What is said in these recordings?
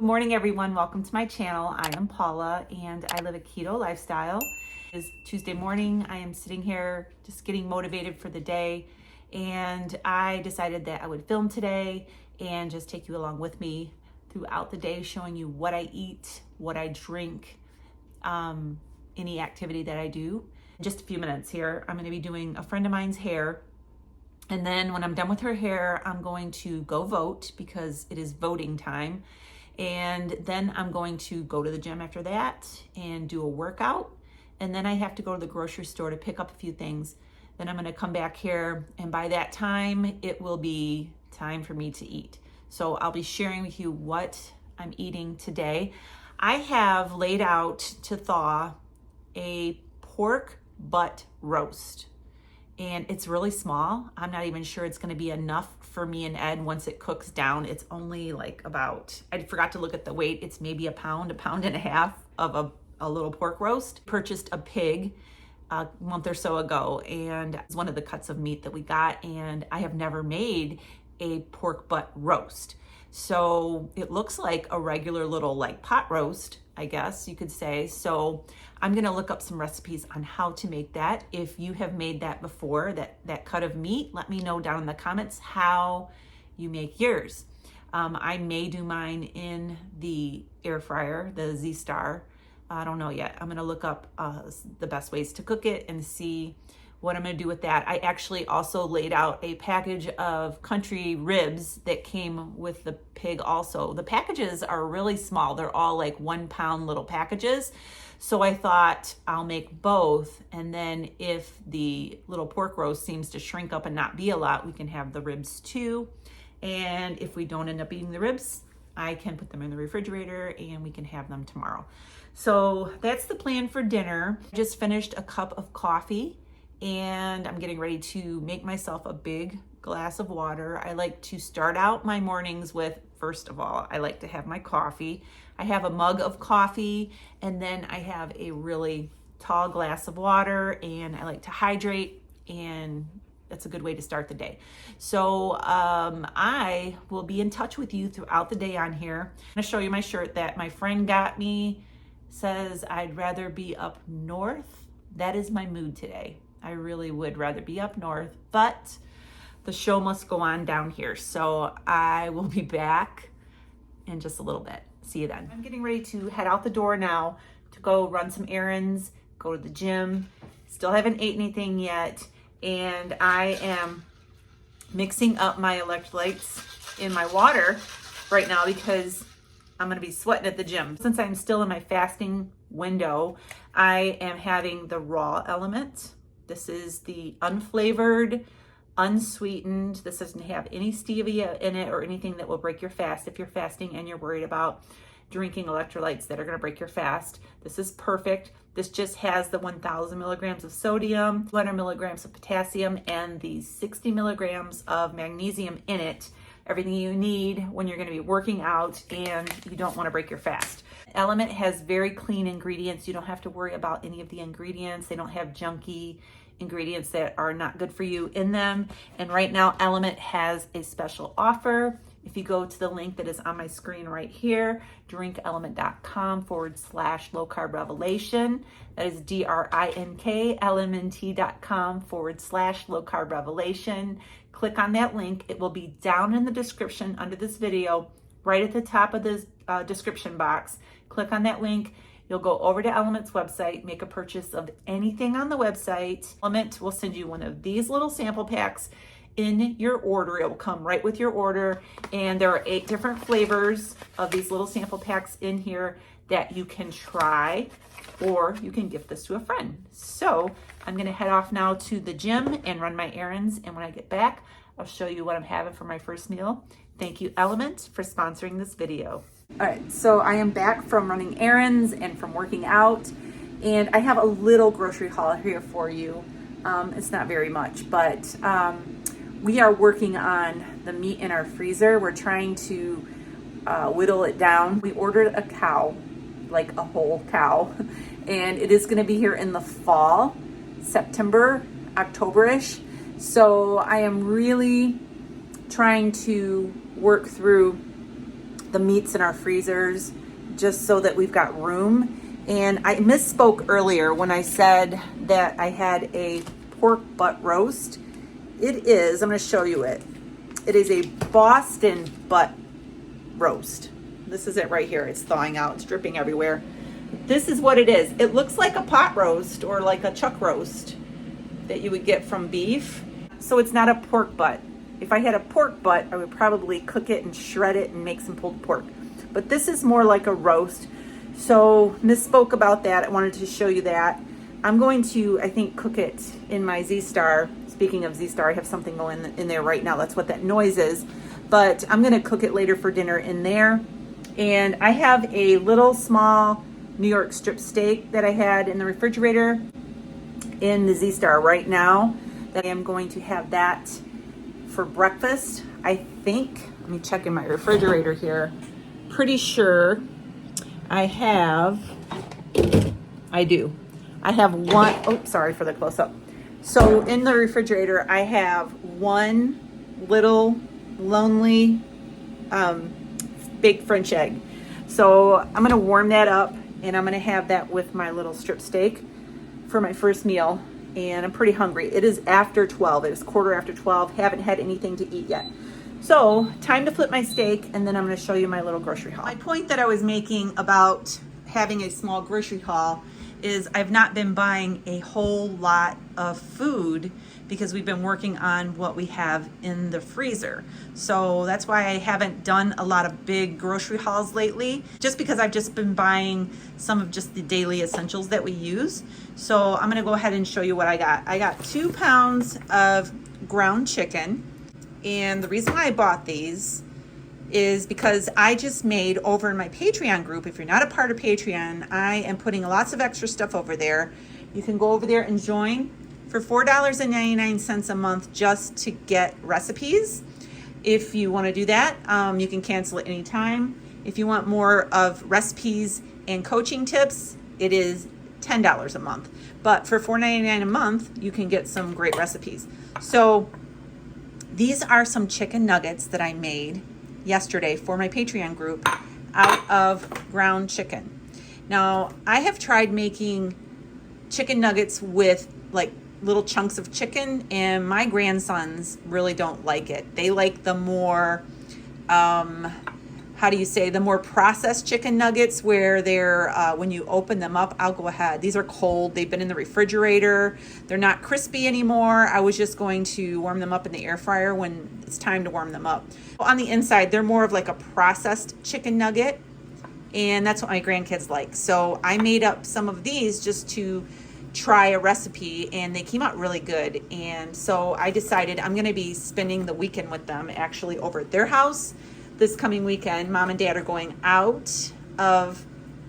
Good morning, everyone. Welcome to my channel. I am Paula and I live a keto lifestyle. It's Tuesday morning. I am sitting here just getting motivated for the day, and I decided that I would film today and just take you along with me throughout the day, showing you what I eat, what I drink, any activity that I do. In just a few minutes here, I'm going to be doing a friend of mine's hair. And then when I'm done with her hair, I'm going to go vote because it is voting time. And then I'm going to go to the gym after that and do a workout. And then I have to go to the grocery store to pick up a few things. Then I'm going to come back here, and by that time, it will be time for me to eat. So I'll be sharing with you what I'm eating today. I have laid out to thaw a pork butt roast. And it's really small. I'm not even sure it's gonna be enough for me and Ed once it cooks down. It's only like about, I forgot to look at the weight. It's maybe a pound and a half of a little pork roast. Purchased a pig a month or so ago, and it's one of the cuts of meat that we got, and I have never made a pork butt roast. So it looks like a regular little like pot roast, I guess you could say. So I'm gonna look up some recipes on how to make that. If you have made that before, that cut of meat, let me know down in the comments how you make yours. I may do mine in the air fryer, the Z-Star. I don't know yet. I'm gonna look up the best ways to cook it and see what I'm gonna do with that. I actually also laid out a package of country ribs that came with the pig also. The packages are really small. They're all like 1 pound little packages. So I thought I'll make both, and then if the little pork roast seems to shrink up and not be a lot, we can have the ribs too. And if we don't end up eating the ribs, I can put them in the refrigerator and we can have them tomorrow. So that's the plan for dinner. I just finished a cup of coffee, and I'm getting ready to make myself a big glass of water. I like to start out my mornings with, first of all, I like to have my coffee. I have a mug of coffee, and then I have a really tall glass of water, and I like to hydrate, and that's a good way to start the day. So I will be in touch with you throughout the day on here. I'm gonna show you my shirt that my friend got me. Says I'd rather be up north. That is my mood today. I really would rather be up north, but the show must go on down here. So I will be back in just a little bit. See you then. I'm getting ready to head out the door now to go run some errands, go to the gym. Still haven't ate anything yet. And I am mixing up my electrolytes in my water right now because I'm gonna be sweating at the gym. Since I'm still in my fasting window, I am having the raw element. This is the unflavored, unsweetened. This doesn't have any stevia in it or anything that will break your fast if you're fasting and you're worried about drinking electrolytes that are gonna break your fast. This is perfect. This just has the 1,000 milligrams of sodium, 200 milligrams of potassium, and the 60 milligrams of magnesium in it. Everything you need when you're gonna be working out and you don't wanna break your fast. Element has very clean ingredients. You don't have to worry about any of the ingredients. They don't have junky ingredients that are not good for you in them. And right now, Element has a special offer. If you go to the link that is on my screen right here, drinkelement.com/low carb revelation. That is DRINKLMNT.com/low carb revelation. Click on that link. It will be down in the description under this video, right at the top of the description box. Click on that link. You'll go over to Element's website, make a purchase of anything on the website. Element will send you one of these little sample packs in your order. It will come right with your order. And there are 8 different flavors of these little sample packs in here that you can try, or you can gift this to a friend. So I'm gonna head off now to the gym and run my errands. And when I get back, I'll show you what I'm having for my first meal. Thank you, Element, for sponsoring this video. All right, so I am back from running errands and from working out, and I have a little grocery haul here for you. It's not very much, but we are working on the meat in our freezer. We're trying to whittle it down. We ordered a cow, like a whole cow, and it is gonna be here in the fall, September, October-ish. So I am really trying to work through the meats in our freezers just so that we've got room. And I misspoke earlier when I said that I had a pork butt roast. It is, I'm going to show you it. It is a Boston butt roast. This is it right here. It's thawing out. It's dripping everywhere. This is what it is. It looks like a pot roast or like a chuck roast that you would get from beef. So it's not a pork butt. If I had a pork butt, I would probably cook it and shred it and make some pulled pork. But this is more like a roast. So misspoke about that. I wanted to show you that. I'm going to, I think, cook it in my Z-Star. Speaking of Z-Star, I have something going in there right now. That's what that noise is. But I'm going to cook it later for dinner in there. And I have a little small New York strip steak that I had in the refrigerator in the Z-Star right now. That I am going to have that for breakfast. I think, let me check in my refrigerator here. Pretty sure I do. I have one, oh, sorry for the close-up. So in the refrigerator, I have one little lonely baked French egg. So I'm going to warm that up and I'm going to have that with my little strip steak for my first meal. And I'm pretty hungry. It is after 12. It is 12:15. Haven't had anything to eat yet. So time to flip my steak and then I'm going to show you my little grocery haul. My point that I was making about having a small grocery haul is I've not been buying a whole lot of food because we've been working on what we have in the freezer. So that's why I haven't done a lot of big grocery hauls lately, just because I've just been buying some of just the daily essentials that we use. So I'm gonna go ahead and show you what I got. I got 2 pounds of ground chicken. And the reason why I bought these is because I just made over in my Patreon group. If you're not a part of Patreon, I am putting lots of extra stuff over there. You can go over there and join for $4.99 a month just to get recipes. If you want to do that, you can cancel at any time. If you want more of recipes and coaching tips, it is $10 a month. But for $4.99 a month, you can get some great recipes. So these are some chicken nuggets that I made yesterday for my Patreon group out of ground chicken. Now, I have tried making chicken nuggets with like little chunks of chicken, and my grandsons really don't like it. They like the more, the more processed chicken nuggets where they're, when you open them up, I'll go ahead. These are cold. They've been in the refrigerator. They're not crispy anymore. I was just going to warm them up in the air fryer when it's time to warm them up. On the inside, they're more of like a processed chicken nugget, and that's what my grandkids like. So I made up some of these just to try a recipe, and they came out really good. And so I decided I'm going to be spending the weekend with them actually over at their house this coming weekend. Mom and Dad are going out of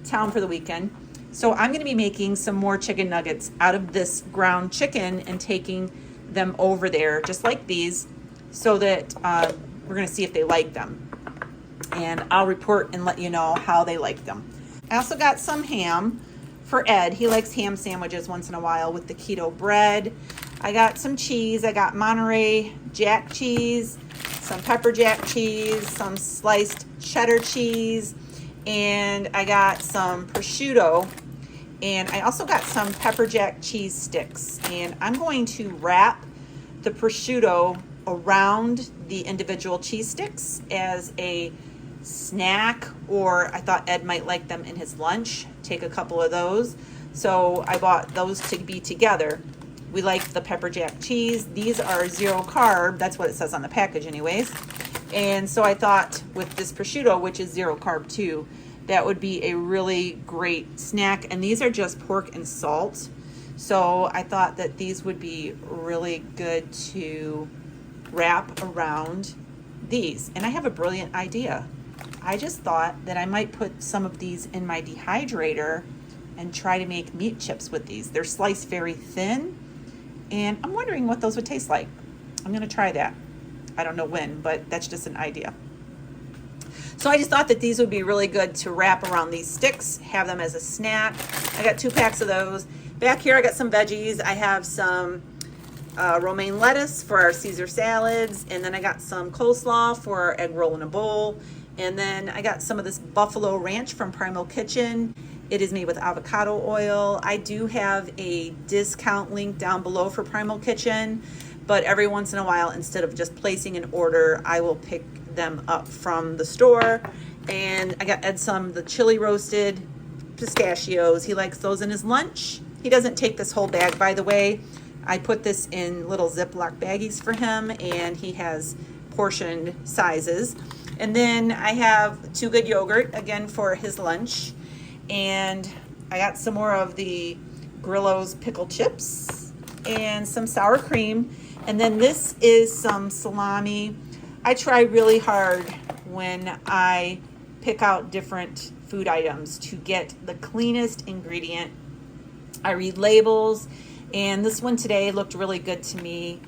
town for the weekend. So I'm going to be making some more chicken nuggets out of this ground chicken and taking them over there just like these, so that we're going to see if they like them. And I'll report and let you know how they like them. I also got some ham for Ed. He likes ham sandwiches once in a while with the keto bread. I got some cheese. I got Monterey Jack cheese, some pepper jack cheese, some sliced cheddar cheese, and I got some prosciutto, and I also got some pepper jack cheese sticks. And I'm going to wrap the prosciutto around the individual cheese sticks as a snack, or I thought Ed might like them in his lunch. Take a couple of those. So I bought those to be together. We like the pepper jack cheese. These are 0 carb. That's what it says on the package anyways. And so I thought with this prosciutto, which is 0 carb too, that would be a really great snack. And these are just pork and salt. So I thought that these would be really good to wrap around these. And I have a brilliant idea. I just thought that I might put some of these in my dehydrator and try to make meat chips with these. They're sliced very thin, and I'm wondering what those would taste like. I'm gonna try that. I don't know when, but that's just an idea. So I just thought that these would be really good to wrap around these sticks, have them as a snack. I got 2 packs of those. Back here I got some veggies. I have some romaine lettuce for our Caesar salads, and then I got some coleslaw for our egg roll in a bowl. And then I got some of this Buffalo Ranch from Primal Kitchen. It is made with avocado oil. I do have a discount link down below for Primal Kitchen, but every once in a while, instead of just placing an order, I will pick them up from the store. And I got Ed some the chili roasted pistachios. He likes those in his lunch. He doesn't take this whole bag, by the way. I put this in little Ziploc baggies for him, and he has portioned sizes. And then I have Too Good yogurt, again, for his lunch. And I got some more of the Grillo's pickle chips and some sour cream. And then this is some salami. I try really hard when I pick out different food items to get the cleanest ingredient. I read labels, and this one today looked really good to me.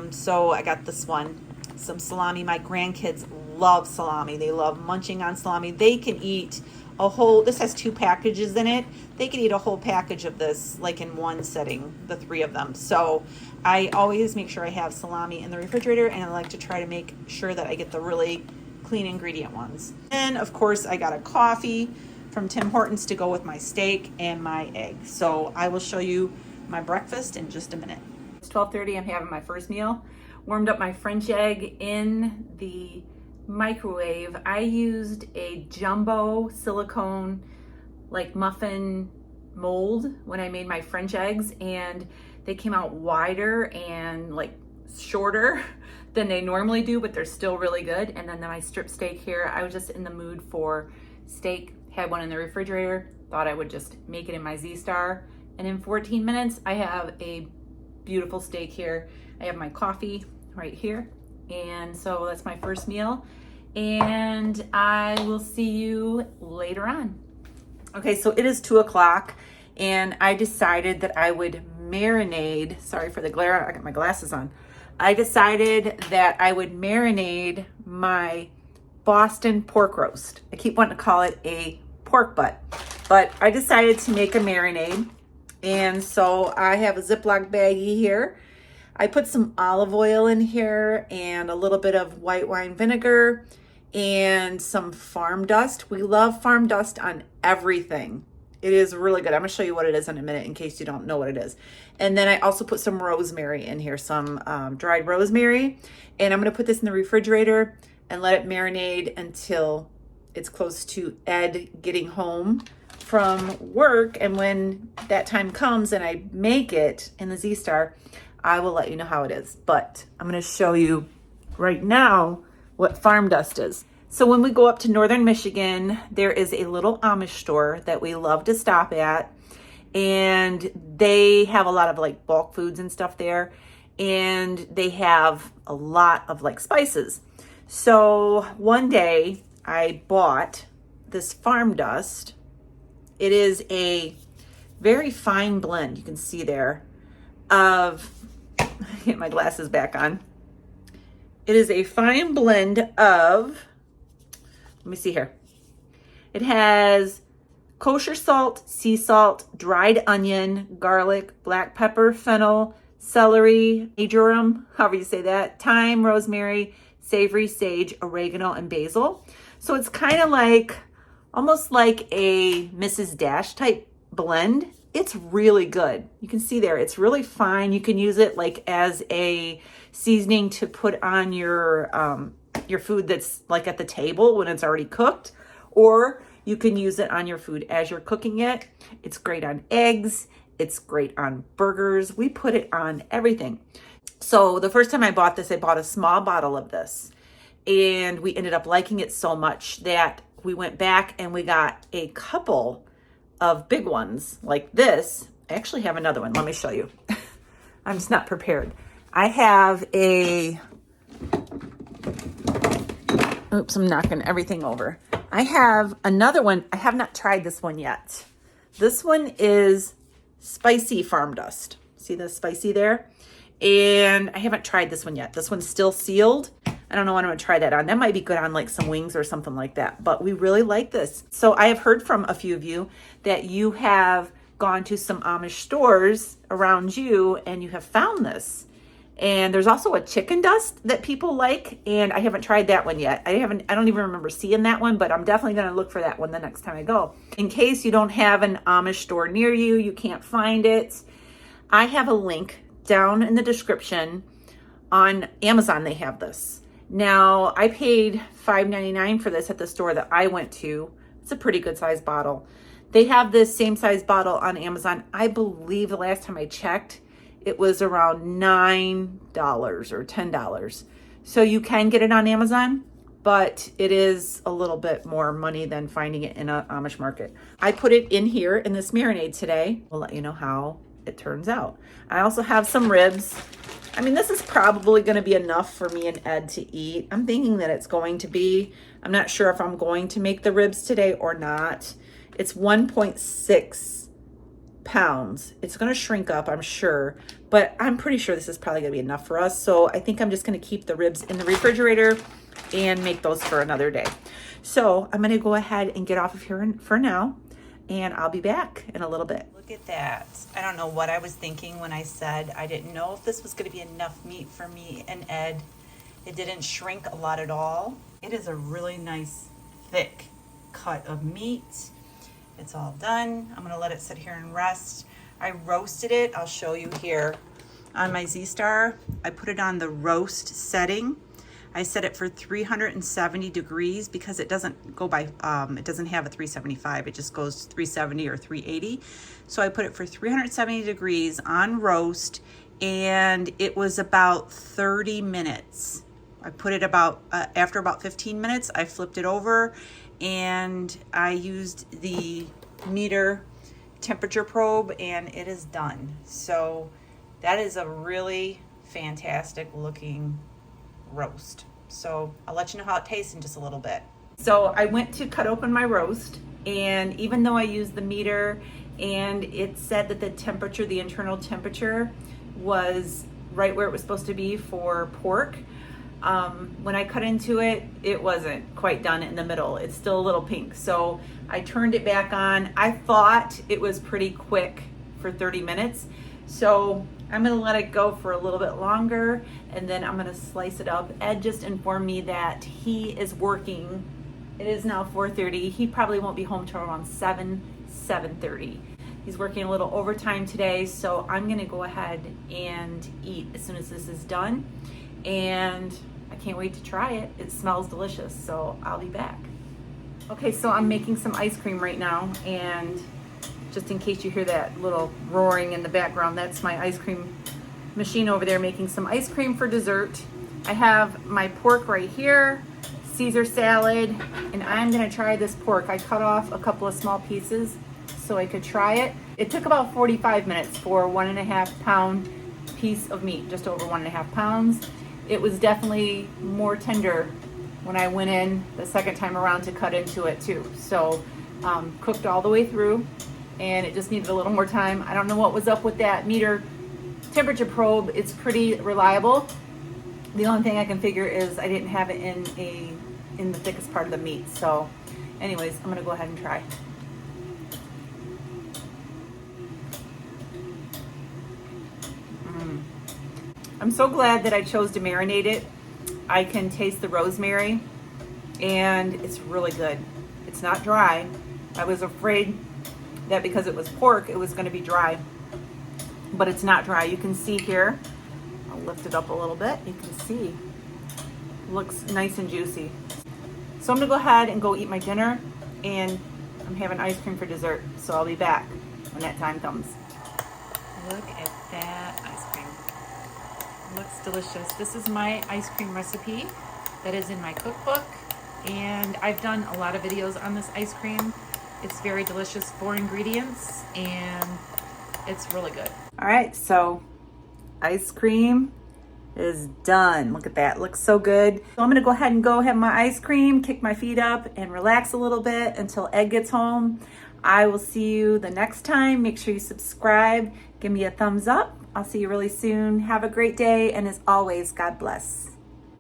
So I got this one, some salami. My grandkids love salami. They love munching on salami. They can eat a whole, this has 2 packages in it. They can eat a whole package of this like in one sitting, the 3 of them. So I always make sure I have salami in the refrigerator, and I like to try to make sure that I get the really clean ingredient ones. And of course I got a coffee from Tim Hortons to go with my steak and my egg. So I will show you my breakfast in just a minute. It's 12:30, I'm having my first meal. Warmed up my French egg in the microwave. I used a jumbo silicone like muffin mold when I made my French eggs, and they came out wider and like shorter than they normally do, but they're still really good. And then my strip steak here, I was just in the mood for steak, had one in the refrigerator, thought I would just make it in my Z-Star, and in 14 minutes I have a beautiful steak here. I have my coffee right here, and so that's my first meal, and I will see you later on. Okay, so it is 2 o'clock, and I decided that I would marinade, sorry for the glare, I got my glasses on. I decided that I would marinade my Boston pork roast. I keep wanting to call it a pork butt, but I decided to make a marinade. And so I have a Ziploc baggie here. I put some olive oil in here and a little bit of white wine vinegar and some farm dust. We love farm dust on everything. It is really good. I'm gonna show you what it is in a minute in case you don't know what it is. And then I also put some rosemary in here, some dried rosemary. And I'm gonna put this in the refrigerator and let it marinate until it's close to Ed getting home from work. And when that time comes and I make it in the Z-Star, I will let you know how it is. But I'm gonna show you right now what farm dust is. So when we go up to northern Michigan, there is a little Amish store that we love to stop at. And they have a lot of like bulk foods and stuff there. And they have a lot of like spices. So one day I bought this farm dust. It is a very fine blend, you can see there, of, get my glasses back on. It is a fine blend of, let me see here. It has kosher salt, sea salt, dried onion, garlic, black pepper, fennel, celery, marjoram, however you say that, thyme, rosemary, savory, sage, oregano, and basil. So it's kind of like, almost like a Mrs. Dash type blend. It's really good. You can see there, it's really fine. You can use it like as a seasoning to put on your food that's like at the table when it's already cooked, or you can use it on your food as you're cooking it. It's great on eggs. It's great on burgers. We put it on everything. So the first time I bought this, I bought a small bottle of this, and we ended up liking it so much that we went back and we got a couple of big ones like this. I actually have another one. Let me show you. I'm just not prepared. I have a, oops, I'm knocking everything over. I have another one. I have not tried this one yet. This one is spicy farm dust. See the spicy there? And I haven't tried this one yet. This one's still sealed. I don't know when I'm gonna try that on. That might be good on like some wings or something like that, but we really like this. So I have heard from a few of you that you have gone to some Amish stores around you and you have found this. And there's also a chicken dust that people like, and I haven't tried that one yet. I don't even remember seeing that one, but I'm definitely going to look for that one the next time I go. In case you don't have an Amish store near you, you can't find it, I have a link down in the description. On Amazon, they have this. Now, I paid $5.99 for this at the store that I went to. It's a pretty good size bottle. They have this same size bottle on Amazon. I believe the last time I checked, it was around $9 or $10. So you can get it on Amazon, but it is a little bit more money than finding it in an Amish market. I put it in here in this marinade today. We'll let you know how it turns out. I also have some ribs. I mean, this is probably going to be enough for me and Ed to eat. I'm thinking that it's going to be. I'm not sure if I'm going to make the ribs today or not. It's 1.6 pounds. It's going to shrink up, I'm sure, but I'm pretty sure this is probably going to be enough for us. So I think I'm just going to keep the ribs in the refrigerator and make those for another day. So I'm going to go ahead and get off of here for now, and I'll be back in a little bit. Look at that. I don't know what I was thinking when I said I didn't know if this was going to be enough meat for me and Ed. It didn't shrink a lot at all. It is a really nice thick cut of meat. It's all done. I'm gonna let it sit here and rest. I roasted it. I'll show you here on my Z-Star. I put it on the roast setting. I set it for 370 degrees because it doesn't go by, it doesn't have a 375. It just goes 370 or 380. So I put it for 370 degrees on roast, and it was about 30 minutes. I put it about, after about 15 minutes, I flipped it over, and I used the meter temperature probe, and it is done. So that is a really fantastic looking roast. So I'll let you know how it tastes in just a little bit. So I went to cut open my roast, and even though I used the meter and it said that the temperature, the internal temperature, was right where it was supposed to be for pork, when I cut into it, it wasn't quite done in the middle. It's still a little pink. So I turned it back on. I thought it was pretty quick for 30 minutes. So I'm gonna let it go for a little bit longer, and then I'm gonna slice it up. Ed just informed me that he is working. It is now 4:30. He probably won't be home till around 7:30. He's working a little overtime today, so I'm gonna go ahead and eat as soon as this is done. And I can't wait to try it. It smells delicious, so I'll be back. Okay, so I'm making some ice cream right now, and just in case you hear that little roaring in the background, that's my ice cream machine over there making some ice cream for dessert. I have my pork right here, Caesar salad, and I'm gonna try this pork. I cut off a couple of small pieces so I could try it. It took about 45 minutes for a 1.5 pound piece of meat, just over 1.5 pounds. It was definitely more tender when I went in the second time around to cut into it too. So cooked all the way through, and it just needed a little more time. I don't know what was up with that meter temperature probe. It's pretty reliable. The only thing I can figure is I didn't have it in the thickest part of the meat. So anyways, I'm gonna go ahead and try. I'm so glad that I chose to marinate it. I can taste the rosemary, and it's really good. It's not dry. I was afraid that because it was pork, it was going to be dry, but it's not dry. You can see here, I'll lift it up a little bit. You can see, it looks nice and juicy. So I'm gonna go ahead and go eat my dinner, and I'm having ice cream for dessert. So I'll be back when that time comes. Look at that ice cream. Looks delicious. This is my ice cream recipe that is in my cookbook, and I've done a lot of videos on this ice cream. It's very delicious, 4 ingredients, and it's really good. All right, so ice cream is done. Look at that, looks so good. So I'm gonna go ahead and go have my ice cream, kick my feet up, and relax a little bit until Ed gets home. I will see you the next time. Make sure you subscribe, give me a thumbs up. I'll see you really soon. Have a great day, and as always, God bless.